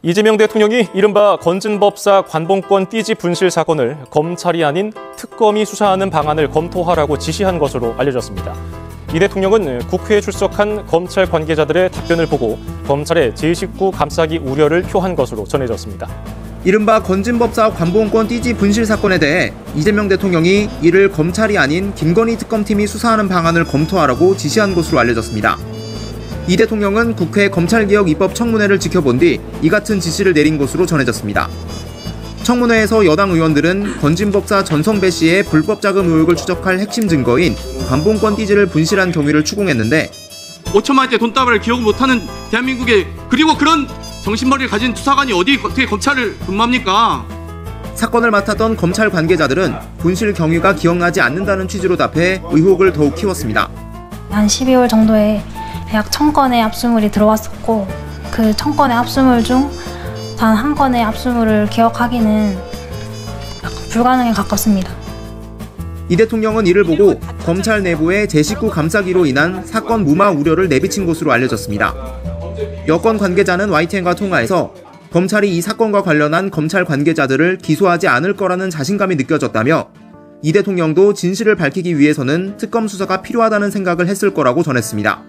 이재명 대통령이 이른바 건진법사 관봉권 띠지 분실 사건을 검찰이 아닌 특검이 수사하는 방안을 검토하라고 지시한 것으로 알려졌습니다. 이 대통령은 국회에 출석한 검찰 관계자들의 답변을 보고 검찰의 제19 감싸기 우려를 표한 것으로 전해졌습니다. 이른바 건진법사 관봉권 띠지 분실 사건에 대해 이재명 대통령이 이를 검찰이 아닌 김건희 특검팀이 수사하는 방안을 검토하라고 지시한 것으로 알려졌습니다. 이 대통령은 국회 검찰개혁 입법 청문회를 지켜본 뒤 이 같은 지시를 내린 것으로 전해졌습니다. 청문회에서 여당 의원들은 건진법사 전성배 씨의 불법 자금 의혹을 추적할 핵심 증거인 관봉권 띠지를 분실한 경위를 추궁했는데 5천만 원대 돈다발을 기억 못하는 대한민국에 그리고 그런 정신머리를 가진 수사관이 어떻게 검찰을 근무합니까? 사건을 맡았던 검찰 관계자들은 분실 경위가 기억나지 않는다는 취지로 답해 의혹을 더욱 키웠습니다. 한 12월 정도에 약 1000건의 압수물이 들어왔었고 그 1000건의 압수물 중 단 한 건의 압수물을 기억하기는 불가능에 가깝습니다. 이 대통령은 이를 보고 검찰 내부의 제19 감싸기로 인한 사건 무마 우려를 내비친 것으로 알려졌습니다. 여권 관계자는 YTN과 통화에서 검찰이 이 사건과 관련한 검찰 관계자들을 기소하지 않을 거라는 자신감이 느껴졌다며 이 대통령도 진실을 밝히기 위해서는 특검 수사가 필요하다는 생각을 했을 거라고 전했습니다.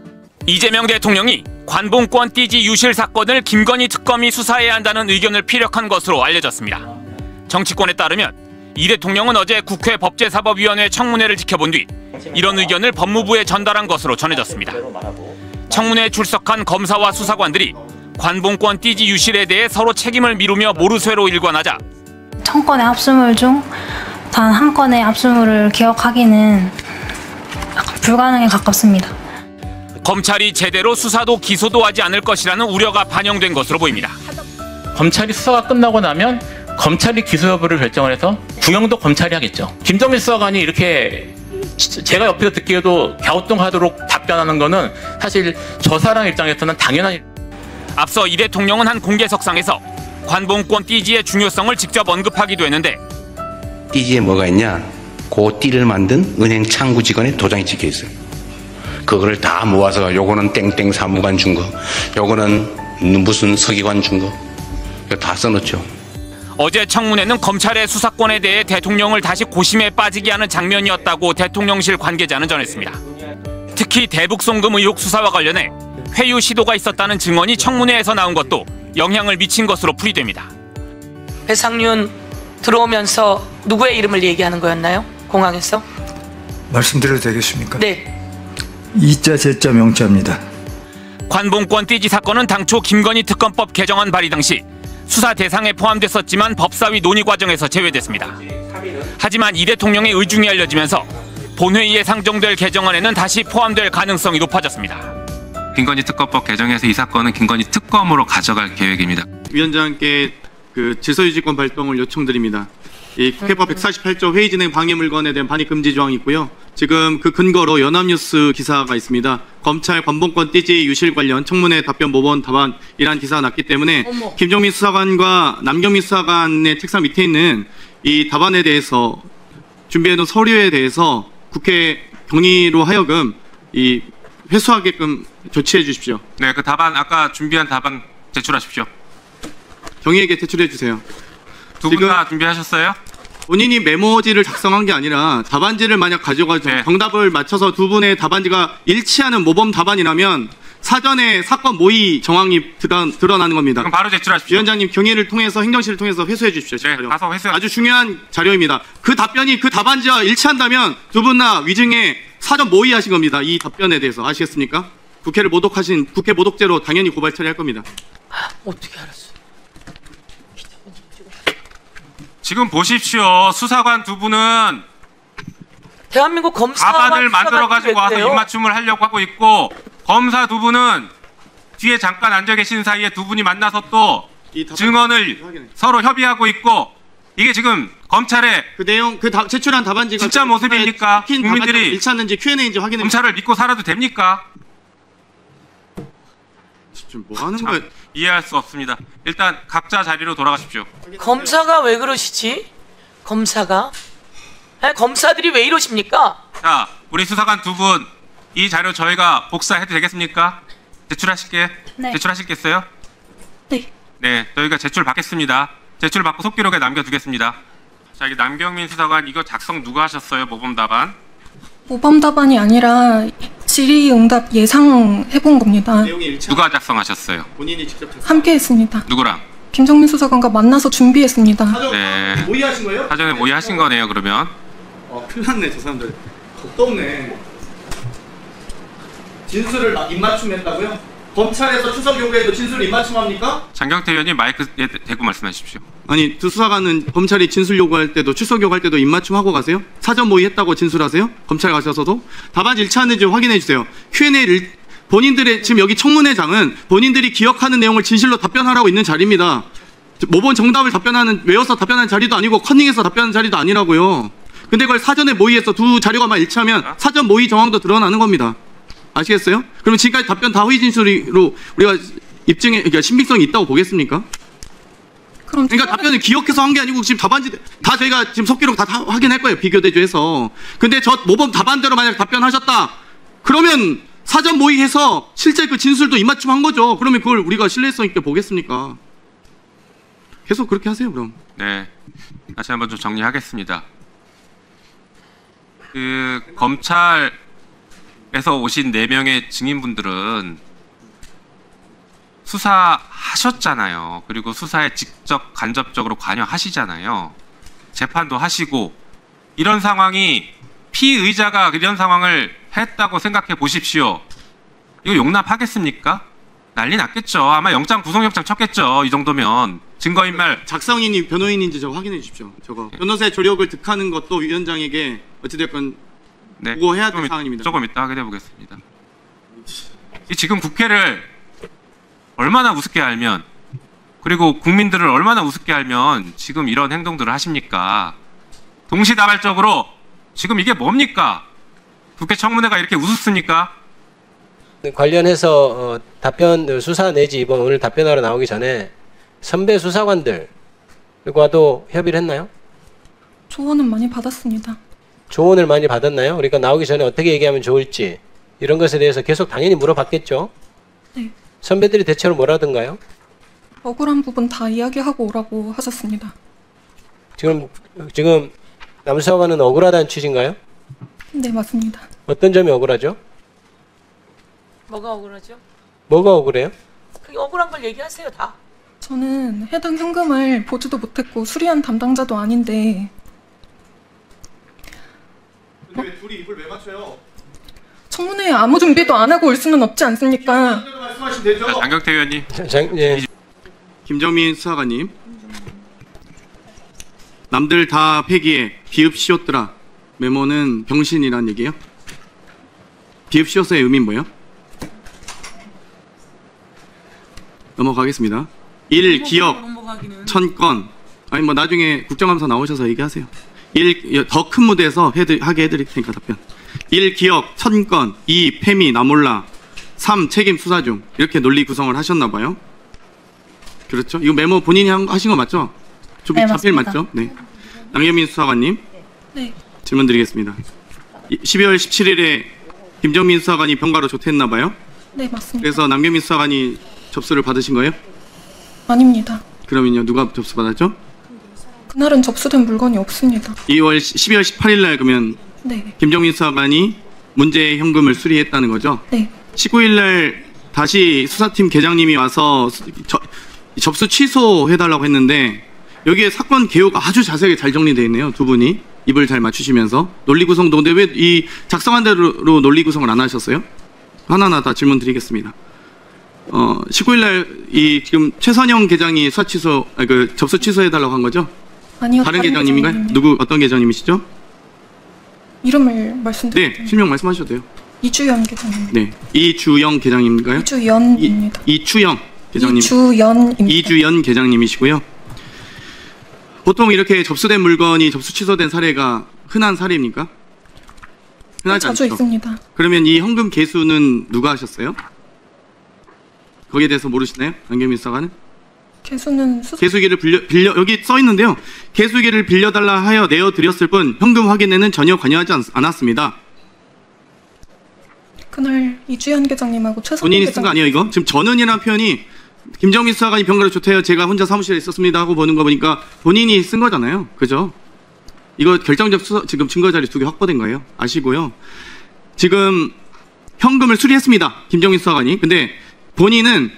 이재명 대통령이 관봉권 띠지 유실 사건을 김건희 특검이 수사해야 한다는 의견을 피력한 것으로 알려졌습니다. 정치권에 따르면 이 대통령은 어제 국회 법제사법위원회 청문회를 지켜본 뒤 이런 의견을 법무부에 전달한 것으로 전해졌습니다. 청문회에 출석한 검사와 수사관들이 관봉권 띠지 유실에 대해 서로 책임을 미루며 모르쇠로 일관하자 1000건의 압수물 중 단 한 건의 압수물을 기억하기는 불가능에 가깝습니다. 검찰이 제대로 수사도 기소도 하지 않을 것이라는 우려가 반영된 것으로 보입니다. 검찰이 수사가 끝나고 나면 검찰이 기소 여부를 결정을 해서 구형도 검찰이 하겠죠. 김정민 수사관이 이렇게 제가 옆에서 듣기에도 갸우뚱하도록 답변하는 거는 사실 저 사람 입장에서는 당연한 일. 앞서 이 대통령은 한 공개석상에서 관봉권 띠지의 중요성을 직접 언급하기도 했는데 띠지에 뭐가 있냐? 그 띠를 만든 은행 창구 직원의 도장이 찍혀 있어요. 그거를 다 모아서 요거는 땡땡 사무관 준 거, 요거는 무슨 서기관 준 거, 다 써놓죠. 어제 청문회는 검찰의 수사권에 대해 대통령을 다시 고심에 빠지게 하는 장면이었다고 대통령실 관계자는 전했습니다. 특히 대북송금 의혹 수사와 관련해 회유 시도가 있었다는 증언이 청문회에서 나온 것도 영향을 미친 것으로 풀이됩니다. 배상윤 들어오면서 누구의 이름을 얘기하는 거였나요? 공항에서? 말씀드려도 되겠습니까? 네. 이자 제자 명자입니다. 관봉권 띠지 사건은 당초 김건희 특검법 개정안 발의 당시 수사 대상에 포함됐었지만 법사위 논의 과정에서 제외됐습니다. 하지만 이 대통령의 의중이 알려지면서 본회의에 상정될 개정안에는 다시 포함될 가능성이 높아졌습니다. 김건희 특검법 개정에서 이 사건은 김건희 특검으로 가져갈 계획입니다. 위원장께 질서유지권 발동을 요청드립니다. 이 국회법 148조 회의 진행 방해 물건에 대한 반입 금지 조항이 있고요. 지금 그 근거로 연합뉴스 기사가 있습니다. 검찰 관봉권 띠지 유실 관련 청문회 답변 모범 답안이라는 기사가 났기 때문에 김종민 수사관과 남경민 수사관의 책상 밑에 있는 이 답안에 대해서 준비해둔 서류에 대해서 국회 경위로 하여금 이 회수하게끔 조치해 주십시오. 네, 그 답안 아까 준비한 답안 제출하십시오. 경위에게 제출해 주세요. 두 분 다 준비하셨어요? 본인이 메모지를 작성한 게 아니라 답안지를 만약 가져가지고 네. 정답을 맞춰서 두 분의 답안지가 일치하는 모범 답안이라면 사전에 사건 모의 정황이 드러나는 겁니다. 그럼 바로 제출하십시오. 위원장님 경위를 통해서 행정실을 통해서 회수해 주십시오. 네, 가서 회수. 아주 중요한 자료입니다. 그 답변이 그 답안지와 일치한다면 두 분 다 위증에 사전 모의하신 겁니다. 이 답변에 대해서 아시겠습니까? 국회를 모독하신 국회 모독죄로 당연히 고발 처리할 겁니다. 어떻게 알았어? 지금 보십시오. 수사관 두 분은 대한민국 검사와 답안을 만들어가지고 와서 입맞춤을 하려고 하고 있고 검사 두 분은 뒤에 잠깐 앉아 계신 사이에 두 분이 만나서 또 증언을 서로 협의하고 있고 이게 지금 검찰의 그 내용 제출한 답안지가 진짜 모습입니까? 국민들이 일치하는지 Q&A인지 확인해. 검찰을 믿고 살아도 됩니까? 지금 뭐 하는 거예요? 이해할 수 없습니다. 일단 각자 자리로 돌아가십시오. 검사가 왜 그러시지? 검사가? 아니, 검사들이 왜 이러십니까? 자, 우리 수사관 두 분 이 자료 저희가 복사해도 되겠습니까? 제출하실게. 네. 제출하시겠어요? 네. 네, 저희가 제출 받겠습니다. 제출 받고 속기록에 남겨두겠습니다. 자, 이게 남경민 수사관 이거 작성 누가 하셨어요? 모범 답안? 모범 답안이 아니라 질의응답 예상해본 겁니다. 누가 작성하셨어요? 본인이 직접 함께 했습니다. 누구랑? 김정민 수사관과 만나서 준비했습니다. 네. 모의하신 거예요? 사전에 모의하신 거네요, 그러면. 큰일 났네, 저 사람들. 겁도 없네. 진술을 입맞춤했다고요? 검찰에서 추석 요구에도 진술을 입맞춤합니까? 장경태 의원님 마이크에 대고 말씀하십시오. 아니, 두 수사관은 검찰이 진술 요구할 때도 출석 요구할 때도 입맞춤하고 가세요? 사전 모의했다고 진술하세요? 검찰 가셔서도? 답안 일치하는지 확인해 주세요. Q&A 본인들의 지금 여기 청문회장은 본인들이 기억하는 내용을 진실로 답변하라고 있는 자리입니다. 모범 정답을 외워서 답변하는 자리도 아니고 컨닝해서 답변하는 자리도 아니라고요. 근데 그걸 사전에 모의해서 두 자료가만 일치하면 사전 모의 정황도 드러나는 겁니다. 아시겠어요? 그러면 지금까지 답변 다 허위 진술로 우리가 그러니까 신빙성이 있다고 보겠습니까? 그러니까 답변을 기억해서 한 게 아니고 지금 답안지 다 저희가 지금 속기록 다 확인할 거예요. 비교대조해서. 근데 저 모범 답안대로 만약 답변하셨다. 그러면 사전 모의해서 실제 그 진술도 입맞춤한 거죠. 그러면 그걸 우리가 신뢰성 있게 보겠습니까? 계속 그렇게 하세요, 그럼. 네. 다시 한번 좀 정리하겠습니다. 검찰에서 오신 4명의 증인분들은 수사하셨잖아요. 그리고 수사에 직접 간접적으로 관여하시잖아요. 재판도 하시고 이런 상황이 피의자가 이런 상황을 했다고 생각해 보십시오. 이거 용납하겠습니까? 난리 났겠죠. 아마 영장 구속영장 쳤겠죠. 이 정도면 증거인멸. 작성인이 변호인인지 저거 확인해 주십시오. 저거 변호사의 조력을 득하는 것도 위원장에게 어찌됐건 네, 보고해야 될 사안입니다. 조금 이따 확인해 보겠습니다. 지금 국회를 얼마나 우습게 알면, 그리고 국민들을 얼마나 우습게 알면 지금 이런 행동들을 하십니까? 동시다발적으로 지금 이게 뭡니까? 국회 청문회가 이렇게 우습습니까? 관련해서 답변 수사 내지 이번 오늘 답변하러 나오기 전에 선배 수사관들과도 협의를 했나요? 조언은 많이 받았습니다. 조언을 많이 받았나요? 그러니까 나오기 전에 어떻게 얘기하면 좋을지 이런 것에 대해서 계속 당연히 물어봤겠죠? 네. 선배들이 대체로 뭐라던가요? 억울한 부분 다 이야기하고 오라고 하셨습니다. 지금 남수사관은 억울하다는 취지인가요? 네, 맞습니다. 어떤 점이 억울하죠? 뭐가 억울하죠? 뭐가 억울해요? 그게 억울한 걸 얘기하세요, 다. 저는 해당 현금을 보지도 못했고 수리한 담당자도 아닌데. 근데 왜 둘이 입을 왜 맞춰요? 청문회에 아무 준비도 안 하고 올 수는 없지 않습니까? 말씀하시면 되죠. 장경태 의원님. 예. 김정민 수사관님. 남들 다 폐기해 비읍 씌웠더라. 메모는 병신이란 얘기예요? 비읍 씌웠어의 의미는 뭐예요? 넘어가겠습니다. 1. 기억 1000건. 아니 뭐 나중에 국정감사 나오셔서 얘기하세요. 1. 더 큰 무대에서 하게 해드릴 테니까 답변. 1. 기억 1000건. 2. 패미 나몰라. 3. 책임 수사 중. 이렇게 논리 구성을 하셨나 봐요. 그렇죠? 이거 메모 본인이 하신 거 맞죠? 네, 자필 맞습니다. 맞죠? 네. 남경민 수사관님. 네. 질문 드리겠습니다. 12월 17일에 김정민 수사관이 병가로 조퇴했나 봐요? 네, 맞습니다. 그래서 남경민 수사관이 접수를 받으신 거예요? 아닙니다. 그러면요, 누가 접수 받았죠? 그날은 접수된 물건이 없습니다. 12월 18일 날 그러면 네. 김정민 수사관이 문제의 현금을 수리했다는 거죠? 네. 19일 날 다시 수사팀 계장님이 와서 접수 취소해달라고 했는데 여기에 사건 개요가 아주 자세하게 잘 정리되어 있네요. 두 분이 입을 잘 맞추시면서 논리 구성도. 근데 왜 이 작성한 대로 논리 구성을 안 하셨어요? 하나하나 다 질문 드리겠습니다. 19일 날 이 지금 최선영 계장이 접수 취소해달라고 한 거죠? 아니요. 다른 계장님인가요? 어떤 계장님이시죠? 이름을 말씀드릴게요. 네, 실명 말씀하셔도 돼요. 이주연 계장님. 네, 이주영 계장님인가요? 이주연입니다. 이추영 계장님. 이주연입니다. 이주연 계장님이시고요. 보통 이렇게 접수된 물건이 접수 취소된 사례가 흔한 사례입니까? 흔하지 자주 않죠? 있습니다. 그러면 이 현금 개수는 누가 하셨어요? 거기에 대해서 모르시나요? 남경민 수사관은? 개수는 개수기를 빌려 여기 써 있는데요. 개수기를 빌려달라 하여 내어드렸을 뿐 현금 확인에는 전혀 관여하지 않았습니다. 그날 이주연 계장님하고 최선영 본인이 쓴 거 아니에요 이거? 지금 전은이라는 표현이 김정민 수사관이 병가를 좋대요. 제가 혼자 사무실에 있었습니다 하고 보는 거 보니까 본인이 쓴 거잖아요. 그죠? 이거 결정적 수사, 지금 증거자료 2개 확보된 거예요. 아시고요. 지금 현금을 수리했습니다. 김정민 수사관이. 근데 본인은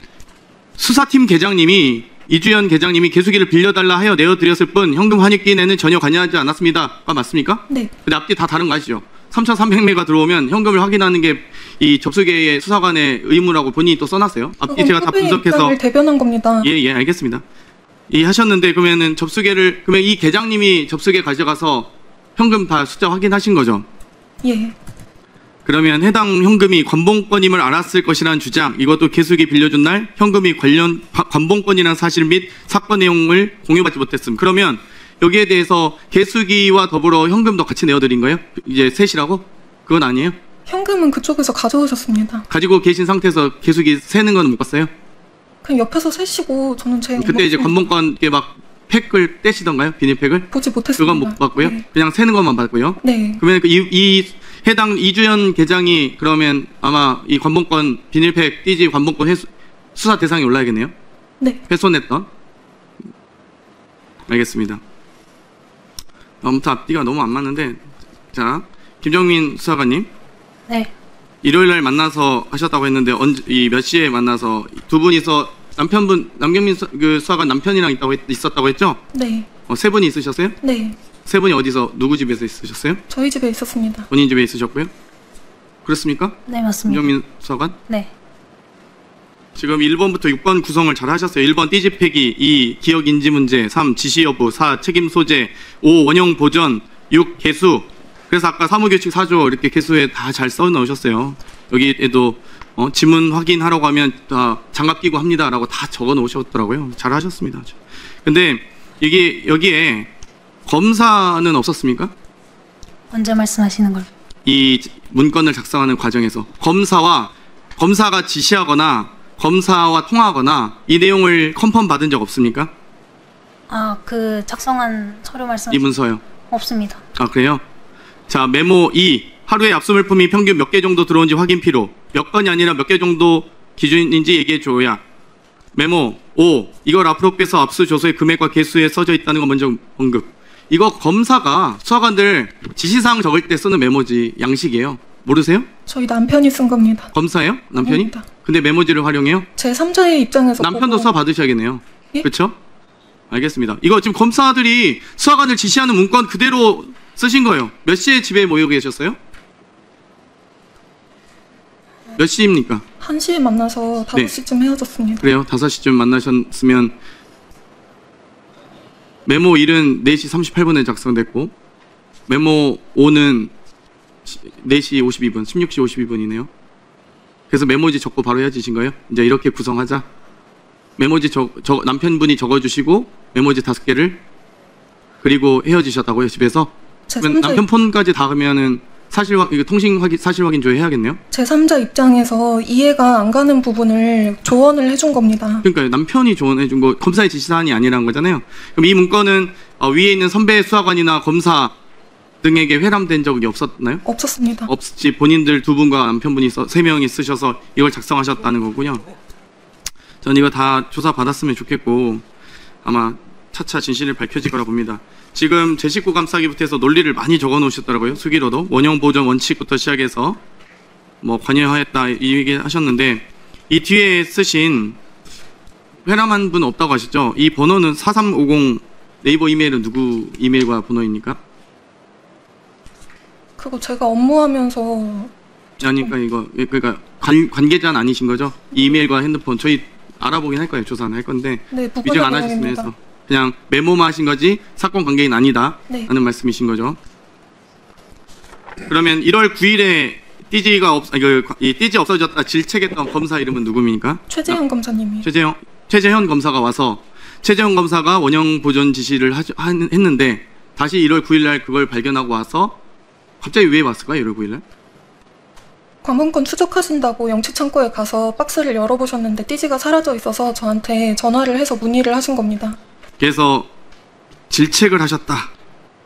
수사팀 계장님이 이주연 계장님이 개수기를 빌려달라 하여 내어드렸을 뿐 현금 환입기에는 전혀 관여하지 않았습니다가 맞습니까? 네. 근데 앞뒤 다 다른 거 아시죠? 3,300매가 들어오면 현금을 확인하는 게 이 접수계의 수사관의 의무라고 본인이 또 써놨어요. 앞뒤 제가 다 분석해서 대변한 겁니다. 예, 알겠습니다. 하셨는데 그러면은 접수계를 그러면 이 계장님이 접수계 가져가서 현금 다 숫자 확인하신 거죠? 예. 그러면 해당 현금이 관봉권임을 알았을 것이라는 주장, 이것도 개수기 빌려준 날 현금이 관봉권이라는 사실 및 사건 내용을 공유받지 못했음. 그러면 여기에 대해서 개수기와 더불어 현금도 같이 내어드린 거예요? 이제 셋이라고? 그건 아니에요? 현금은 그쪽에서 가져오셨습니다. 가지고 계신 상태에서 개수기 세는 건 못 봤어요? 그냥 옆에서 세시고 저는 제 그때 이제 관봉권 막 팩을 떼시던가요? 비닐팩을? 보지 못했습니다. 그건 못 봤고요? 네. 그냥 세는 것만 봤고요? 네. 그러면 이 해당 이주연 계장이 그러면 아마 이 관봉권 비닐팩 띠지 관봉권 수사 대상에 올라야겠네요? 네. 훼손했던. 알겠습니다. 아무튼 앞뒤가 너무 안 맞는데, 자, 김정민 수사관님. 네. 일요일 날 만나서 하셨다고 했는데 몇 시에 만나서 두 분이서 남경민 수사관 남편이랑 있었다고 했죠? 네. 세 분이 있으셨어요? 네. 세 분이 어디서 누구 집에서 있으셨어요? 저희 집에 있었습니다. 본인 집에 있으셨고요? 그렇습니까? 네, 맞습니다. 김정민 수사관? 네. 지금 1번부터 6번 구성을 잘 하셨어요. 1번 띠지 폐기, 2 기억 인지 문제, 3 지시 여부, 4 책임 소재, 5 원형 보전, 6 개수. 그래서 아까 사무규칙 4조 이렇게 개수에 다 잘 써 넣으셨어요. 여기에도 지문 확인하라고 하면 다 장갑 끼고 합니다라고 다 적어 놓으셨더라고요. 잘 하셨습니다. 근데 여기에 검사는 없었습니까? 언제 말씀하시는 걸? 이 문건을 작성하는 과정에서 검사가 지시하거나 검사와 통화하거나 이 내용을 컨펌 받은 적 없습니까? 그 작성한 서류 말씀. 이 문서요? 없습니다. 아, 그래요? 자, 메모 2. 하루에 압수물품이 평균 몇 개 정도 들어온지 확인 필요. 몇 건이 아니라 몇 개 정도 기준인지 얘기해 줘야. 메모 5. 이걸 앞으로 빼서 압수조서의 금액과 개수에 써져 있다는 거 먼저 언급. 이거 검사가 수사관들 지시사항 적을 때 쓰는 메모지 양식이에요. 모르세요? 저희 남편이 쓴 겁니다. 검사예요? 남편이? 아닙니다. 근데 메모지를 활용해요? 제 3자의 입장에서 남편도 수사 받으셔야겠네요. 예? 그렇죠? 알겠습니다. 이거 지금 검사들이 수사관을 지시하는 문건 그대로 쓰신 거예요. 몇 시에 집에 모여 계셨어요? 몇 시입니까? 1시에 만나서 5시쯤 헤어졌습니다. 그래요? 5시쯤 만나셨으면 메모 1은 4시 38분에 작성됐고 메모 5는 4시 52분, 16시 52분이네요. 그래서 메모지 적고 바로 헤어지신 거예요? 이제 이렇게 구성하자. 메모지 남편분이 적어주시고 메모지 5개를 그리고 헤어지셨다고요, 집에서? 남편 폰까지 다 하면은 통신 확인, 사실 확인 조회 해야겠네요? 제3자 입장에서 이해가 안 가는 부분을 조언을 해준 겁니다. 그러니까 남편이 조언해준 거 검사의 지시사항이 아니라는 거잖아요. 그럼 이 문건은 위에 있는 선배 수사관이나 검사 등에게 회람된 적이 없었나요? 없었습니다. 없지. 본인들 두 분과 남편분이 3명이 쓰셔서 이걸 작성하셨다는 거군요. 전 이거 다 조사 받았으면 좋겠고 아마 차차 진실이 밝혀질 거라 봅니다. 지금 제 식구 감싸기부터 해서 논리를 많이 적어 놓으셨더라고요. 수기로도 원형 보전 원칙부터 시작해서 뭐 관여하였다 이 얘기 하셨는데 이 뒤에 쓰신 회람한 분 없다고 하셨죠? 이 번호는 4350 네이버 이메일은 누구 이메일과 번호입니까? 그거 제가 업무하면서 그러니까 관계자는 아니신 거죠? 이 이메일과 핸드폰 저희 알아보긴 할 거예요. 조사는 할 건데 네, 위증 안 하셨으면 해서 그냥 메모만 하신 거지 사건 관계인 아니다 네. 하는 말씀이신 거죠. 그러면 1월 9일에 띠지 없어졌다 질책했던 검사 이름은 누구입니까? 최재현 검사님이요. 최재현 검사가 와서 최재현 검사가 원형 보존 지시를 했는데 다시 1월 9일 날 그걸 발견하고 와서 갑자기 왜 왔을까요? 1월 9일 날? 관본권 추적하신다고 영치창고에 가서 박스를 열어보셨는데 띠지가 사라져 있어서 저한테 전화를 해서 문의를 하신 겁니다. 그래서 질책을 하셨다.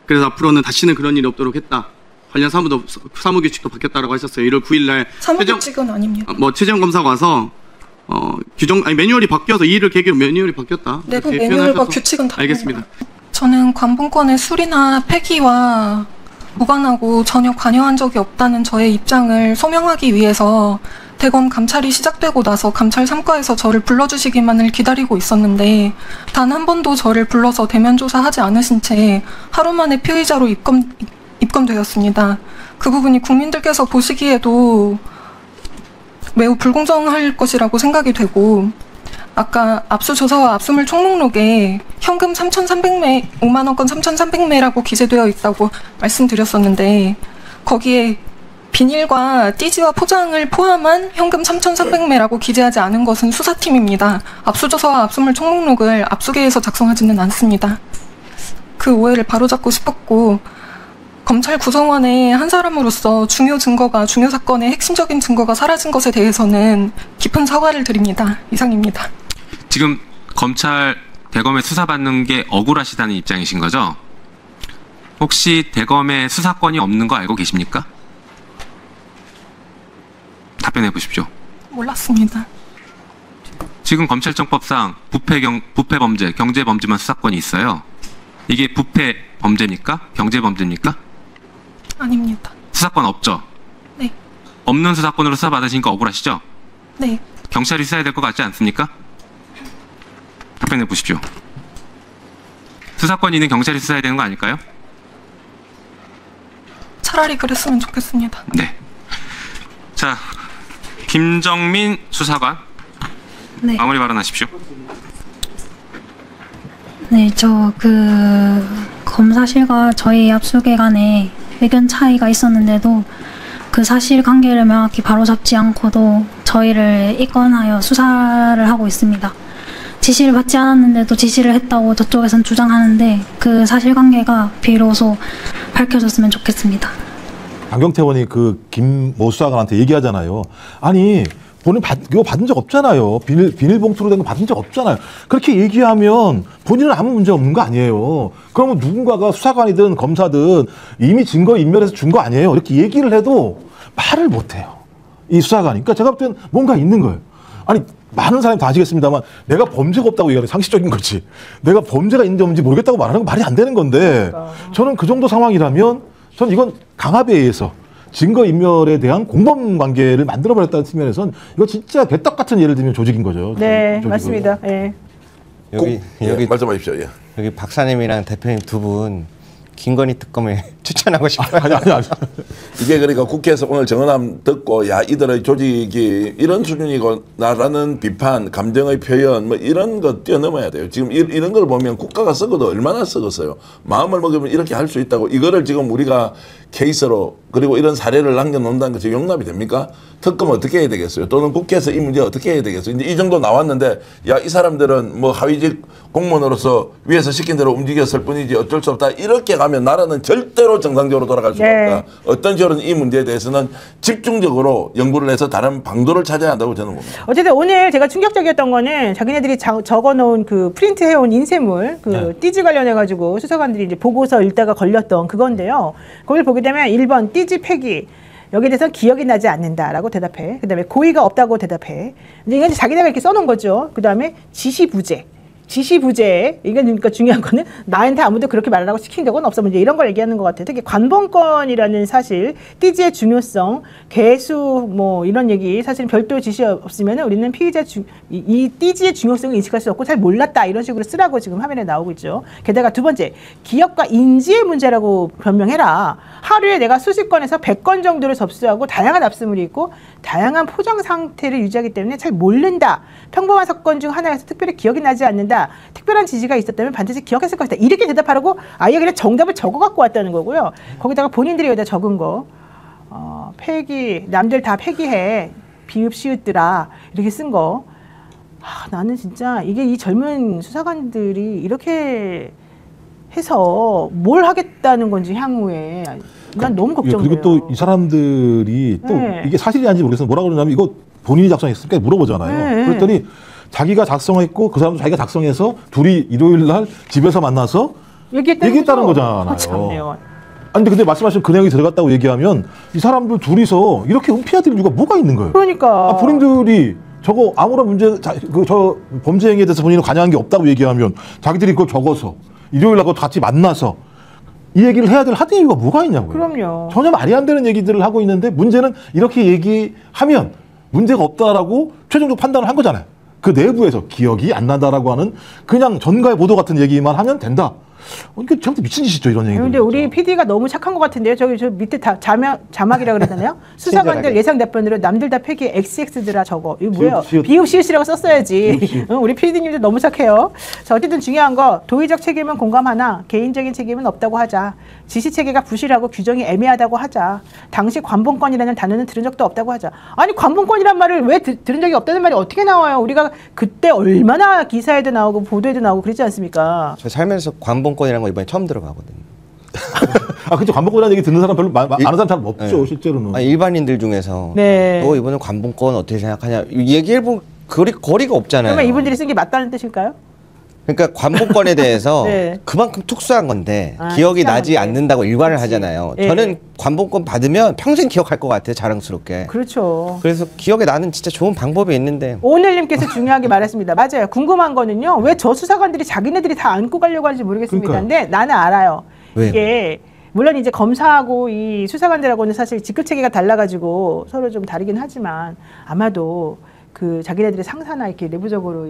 그래서 앞으로는 다시는 그런 일이 없도록 했다. 관련 사무규칙도 바뀌었다라고 하셨어요. 1월 9일 날 사무규칙은 아닙니다. 최재형 검사가 와서 매뉴얼이 바뀌어서 이 일을 계기로 매뉴얼이 바뀌었다. 내부 이렇게 매뉴얼과 표현하셔서. 규칙은 다릅니다. 알겠습니다. 저는 관본권의 수리나 폐기와 무관하고 전혀 관여한 적이 없다는 저의 입장을 소명하기 위해서 대검 감찰이 시작되고 나서 감찰 3과에서 저를 불러주시기만을 기다리고 있었는데 단 한 번도 저를 불러서 대면 조사하지 않으신 채 하루 만에 피의자로 입건되었습니다. 그 부분이 국민들께서 보시기에도 매우 불공정할 것이라고 생각이 되고 아까 압수조사와 압수물 총목록에 현금 3,300매, 5만 원권 3,300매라고 기재되어 있다고 말씀드렸었는데 거기에 비닐과 띠지와 포장을 포함한 현금 3,300매라고 기재하지 않은 것은 수사팀입니다. 압수조사와 압수물 총목록을 압수계에서 작성하지는 않습니다. 그 오해를 바로잡고 싶었고 검찰 구성원의 한 사람으로서 중요 사건의 핵심적인 증거가 사라진 것에 대해서는 깊은 사과를 드립니다. 이상입니다. 지금 검찰 대검에 수사받는 게 억울하시다는 입장이신 거죠? 혹시 대검에 수사권이 없는 거 알고 계십니까? 답변해 보십시오. 몰랐습니다. 지금 검찰청법상 부패 범죄, 경제 범죄만 수사권이 있어요. 이게 부패 범죄입니까? 경제 범죄입니까? 아닙니다. 수사권 없죠? 네. 없는 수사권으로 수사받으시니까 억울하시죠? 네. 경찰이 수사해야 될 것 같지 않습니까? 답변해 보십시오. 수사권이 있는 경찰이 수사해야 되는 거 아닐까요? 차라리 그랬으면 좋겠습니다. 네. 자, 김정민 수사관. 네. 마무리 발언하십시오. 네, 검사실과 저희 압수계 간에 의견 차이가 있었는데도 그 사실관계를 명확히 바로잡지 않고도 저희를 입건하여 수사를 하고 있습니다. 지시를 받지 않았는데도 지시를 했다고 저쪽에선 주장하는데 그 사실관계가 비로소 밝혀졌으면 좋겠습니다. 강경태 의원이 그 김모 수사관한테 얘기하잖아요. 아니 본인 이거 받은 적 없잖아요. 비닐봉투로 된 거 받은 적 없잖아요. 그렇게 얘기하면 본인은 아무 문제 없는 거 아니에요. 그러면 누군가가 수사관이든 검사든 이미 증거 인멸해서 준 거 아니에요. 이렇게 얘기를 해도 말을 못해요. 이 수사관이. 그러니까 제가 볼 땐 뭔가 있는 거예요. 아니 많은 사람이 다 아시겠습니다만 내가 범죄가 없다고 얘기하는 상식적인 거지. 내가 범죄가 있는지 없는지 모르겠다고 말하는 건 말이 안 되는 건데 저는 그 정도 상황이라면 전 이건 강압에 의해서 증거인멸에 대한 공범 관계를 만들어버렸다는 측면에서는 이거 진짜 개떡 같은 예를 들면 조직인 거죠. 네, 조직은. 맞습니다. 예. 여기 말씀하십시오. 예. 여기 박사님이랑 대표님 두 분 김건희 특검에 추천하고 싶어요. 아니. 이게 그러니까 국회에서 오늘 정언함 듣고 야 이들의 조직이 이런 수준이구나라는 비판, 감정의 표현 뭐 이런 거 뛰어넘어야 돼요. 지금 이런 걸 보면 국가가 썩어도 얼마나 썩었어요. 마음을 먹으면 이렇게 할 수 있다고 이거를 지금 우리가 케이스로 그리고 이런 사례를 남겨놓는다는 것이 용납이 됩니까? 특검 어떻게 해야 되겠어요? 또는 국회에서 이 문제 어떻게 해야 되겠어요? 이제 이 정도 나왔는데 야 이 사람들은 뭐 하위직 공무원으로서 위에서 시킨 대로 움직였을 뿐이지 어쩔 수 없다. 이렇게 가면 나라는 절대로 정상적으로 돌아갈 수가 없다. 어떤 식으로는 이 문제에 대해서는 집중적으로 연구를 해서 다른 방도를 찾아야 한다고 저는 봅니다. 어쨌든 오늘 제가 충격적이었던 거는 자기네들이 적어놓은 그 프린트해온 인쇄물 그 띠지 관련해가지고 수사관들이 이제 보고서 읽다가 걸렸던 그건데요. 거기를 보게 되면 1번 띠지 폐기. 여기에 대해서 기억이 나지 않는다라고 대답해. 그 다음에 고의가 없다고 대답해. 이건 자기네가 이렇게 써놓은 거죠. 그 다음에 지시부재. 지시부재. 이게 그러니까 중요한 거는 나한테 아무도 그렇게 말하라고 시킨 적은 없어. 이제 이런 걸 얘기하는 것 같아요. 특히 관본권이라는 사실, 띠지의 중요성, 개수 뭐 이런 얘기 사실 별도 지시 없으면 우리는 피의자 이 띠지의 중요성을 인식할 수 없고 잘 몰랐다 이런 식으로 쓰라고 지금 화면에 나오고 있죠. 게다가 두 번째, 기억과 인지의 문제라고 변명해라. 하루에 내가 수십 건에서 100건 정도를 접수하고 다양한 압수물이 있고 다양한 포장 상태를 유지하기 때문에 잘 모른다. 평범한 사건 중 하나에서 특별히 기억이 나지 않는다. 특별한 지시가 있었다면 반드시 기억했을 것이다. 이렇게 대답하라고 아예 그냥 정답을 적어 갖고 왔다는 거고요. 거기다가 본인들이 여기다 적은 거 폐기, 남들 다 폐기해. 비읍 시읒들아. 이렇게 쓴 거. 나는 진짜 이게 이 젊은 수사관들이 이렇게 해서 뭘 하겠다는 건지 향후에 난 너무 걱정돼요. 그리고 또 이 사람들이 또 이게 사실이 아닌지 모르겠어요. 뭐라고 그러냐면 이거 본인이 작성했으니까 물어보잖아요. 그랬더니 자기가 작성했고 그 사람도 자기가 작성해서 둘이 일요일 날 집에서 만나서 얘기했다는 거잖아요. 아니 근데 말씀하신 그 내용이 들어갔다고 얘기하면 이 사람들 둘이서 이렇게 은폐해드릴 이유가 뭐가 있는 거예요. 그러니까 본인들이 저거 아무런 문제, 저 범죄 행위에 대해서 본인은 관여한 게 없다고 얘기하면 자기들이 그걸 적어서 일요일 날 같이 만나서 이 얘기를 해야 될 하던 이유가 뭐가 있냐고요. 그럼요. 전혀 말이 안 되는 얘기들을 하고 있는데 문제는 이렇게 얘기하면 문제가 없다라고 최종적 판단을 한 거잖아요. 그 내부에서 기억이 안 난다라고 하는 그냥 전가의 보도 같은 얘기만 하면 된다. 이게 저한테 미친 짓이죠, 이런 얘기들. 근데 우리 PD가 너무 착한 것 같은데요. 저기 저 밑에 다 자막이라 그러잖아요. 수사관들 예상 답변으로 남들 다 폐기 XX들아 저거. 이거 뭐예요? 비읍시옷이라고 썼어야지. 응, 우리 PD님도 너무 착해요. 자, 어쨌든 중요한 거 도의적 책임은 공감하나 개인적인 책임은 없다고 하자. 지시 체계가 부실하고 규정이 애매하다고 하자. 당시 관본권이라는 단어는 들은 적도 없다고 하자. 아니 관본권이란 말을 왜 들은 적이 없다는 말이 어떻게 나와요? 우리가 그때 얼마나 기사에도 나오고 보도에도 나오고 그랬지 않습니까? 저 살면서 관본권이라는 거 이번에 처음 들어가거든요. 아, 그죠. 관본권이라는 얘기 듣는 사람 별로 아는 사람 잘 없죠, 네. 실제로는. 아니, 일반인들 중에서 네. 너 이번에 관본권 어떻게 생각하냐 얘기해보면 거리가 없잖아요. 그러면 이분들이 쓴 게 맞다는 뜻일까요? 그러니까 관본권에 대해서 네. 그만큼 특수한 건데 기억이 나지 않는다고 일관을 그치. 하잖아요. 네. 저는 관본권 받으면 평생 기억할 것 같아요. 자랑스럽게. 그렇죠. 그래서 기억에 나는 진짜 좋은 방법이 있는데. 오늘님께서 중요하게 말했습니다. 맞아요. 궁금한 거는요. 왜 저 수사관들이 자기네들이 다 안고 가려고 하는지 모르겠습니다. 근데 나는 알아요. 왜요? 이게 물론 이제 검사하고 이 수사관들하고는 사실 직급 체계가 달라가지고 서로 좀 다르긴 하지만 아마도 그 자기네들의 상사나 이렇게 내부적으로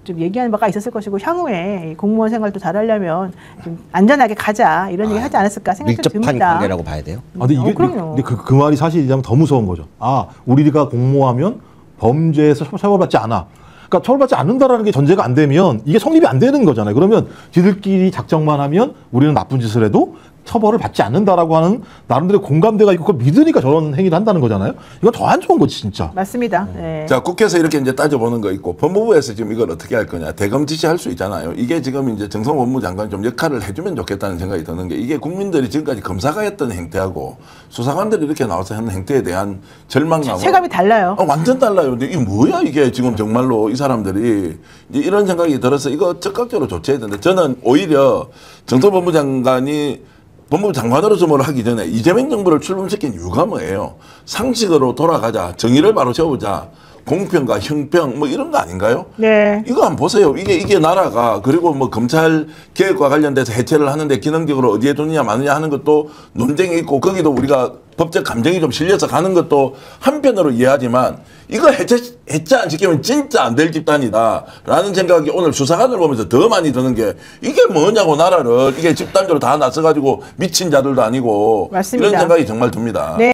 좀 얘기하는 바가 있었을 것이고 향후에 이 공무원 생활도 잘하려면 좀 안전하게 가자 이런 얘기 하지 않았을까 생각이 좀 밀접한 듭니다. 관계라고 봐야 돼요. 아, 근데 이게 그럼요. 근데 그 말이 사실이라면 더 무서운 거죠. 아, 우리가 공모하면 범죄에서 처벌받지 않아. 그러니까 처벌받지 않는다라는 게 전제가 안 되면 이게 성립이 안 되는 거잖아요. 그러면 지들끼리 작정만 하면 우리는 나쁜 짓을 해도 처벌을 받지 않는다라고 하는 나름대로 공감대가 있고 그걸 믿으니까 저런 행위를 한다는 거잖아요. 이건 더 안 좋은 거지 진짜. 맞습니다. 네. 자, 국회에서 이렇게 이제 따져보는 거 있고 법무부에서 지금 이걸 어떻게 할 거냐. 대검 지시할 수 있잖아요. 이게 지금 이제 정성 법무장관 좀 역할을 해주면 좋겠다는 생각이 드는 게 이게 국민들이 지금까지 검사가 했던 행태하고 수사관들이 이렇게 나와서 하는 행태에 대한 절망감은 체감이 달라요. 완전 달라요. 근데 이게 뭐야 이게 지금 정말로 이 사람들이 이제 이런 생각이 들어서 이거 적극적으로 조치해야 되는데 저는 오히려 정성 법무장관이 법무부 장관으로서 뭘 하기 전에 이재명 정부를 출범시킨 이유가 뭐예요? 상식으로 돌아가자. 정의를 바로 세우자. 공평과 형평 뭐 이런 거 아닌가요? 네. 이거 한번 보세요. 이게 나라가 그리고 뭐 검찰 개혁과 관련돼서 해체를 하는데 기능적으로 어디에 두느냐 마느냐 하는 것도 논쟁이 있고 거기도 우리가 법적 감정이 좀 실려서 가는 것도 한편으로 이해하지만 이거 해체 안 시키면 진짜 안 될 집단이다 라는 생각이 오늘 수사관을 보면서 더 많이 드는 게 이게 뭐냐고 나라를 이게 집단적으로 다 나서가지고 미친 자들도 아니고 맞습니다. 이런 생각이 정말 듭니다. 네.